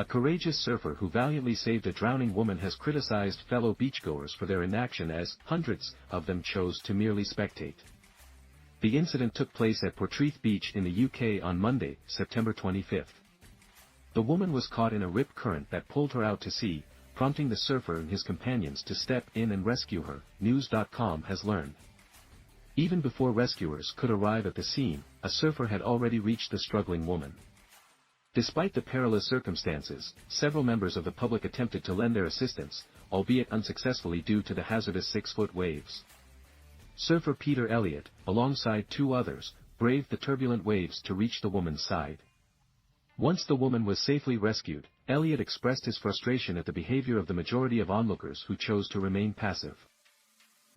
A courageous surfer who valiantly saved a drowning woman has criticized fellow beachgoers for their inaction as hundreds of them chose to merely spectate. The incident took place at Portreath Beach in the UK on Monday, September 25. The woman was caught in a rip current that pulled her out to sea, prompting the surfer and his companions to step in and rescue her, news.com has learned. Even before rescuers could arrive at the scene, a surfer had already reached the struggling woman. Despite the perilous circumstances, several members of the public attempted to lend their assistance, albeit unsuccessfully due to the hazardous 6-foot waves. Surfer Peter Elliott, alongside 2 others, braved the turbulent waves to reach the woman's side. Once the woman was safely rescued, Elliott expressed his frustration at the behavior of the majority of onlookers who chose to remain passive.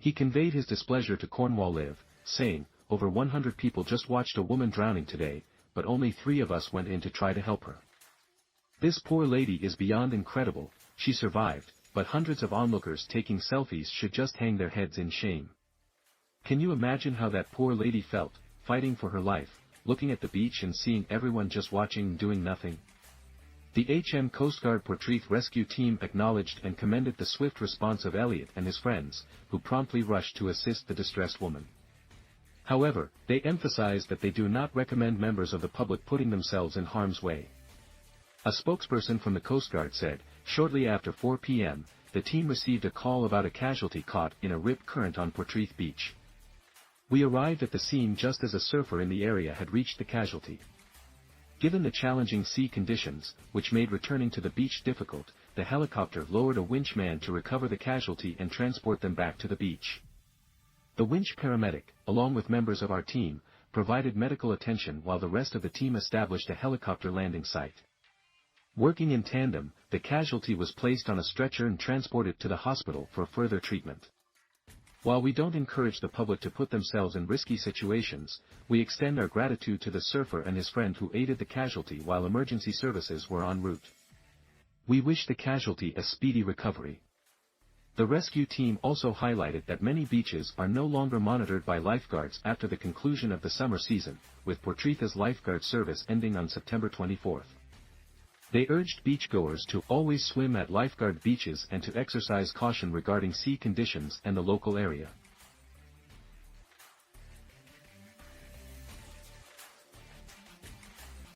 He conveyed his displeasure to Cornwall Live, saying, "Over 100 people just watched a woman drowning today, but only 3 of us went in to try to help her. This poor lady is beyond incredible, she survived, but hundreds of onlookers taking selfies should just hang their heads in shame. Can you imagine how that poor lady felt, fighting for her life, looking at the beach and seeing everyone just watching and doing nothing?" The HM Coast Guard Portreath rescue team acknowledged and commended the swift response of Elliott and his friends, who promptly rushed to assist the distressed woman. However, they emphasized that they do not recommend members of the public putting themselves in harm's way. A spokesperson from the Coast Guard said, "Shortly after 4 p.m., the team received a call about a casualty caught in a rip current on Portreath Beach. We arrived at the scene just as a surfer in the area had reached the casualty. Given the challenging sea conditions, which made returning to the beach difficult, the helicopter lowered a winch man to recover the casualty and transport them back to the beach. The winch paramedic, along with members of our team, provided medical attention while the rest of the team established a helicopter landing site. Working in tandem, the casualty was placed on a stretcher and transported to the hospital for further treatment. While we don't encourage the public to put themselves in risky situations, we extend our gratitude to the surfer and his friend who aided the casualty while emergency services were en route. We wish the casualty a speedy recovery." The rescue team also highlighted that many beaches are no longer monitored by lifeguards after the conclusion of the summer season, with Portreath's lifeguard service ending on September 24. They urged beachgoers to always swim at lifeguard beaches and to exercise caution regarding sea conditions and the local area.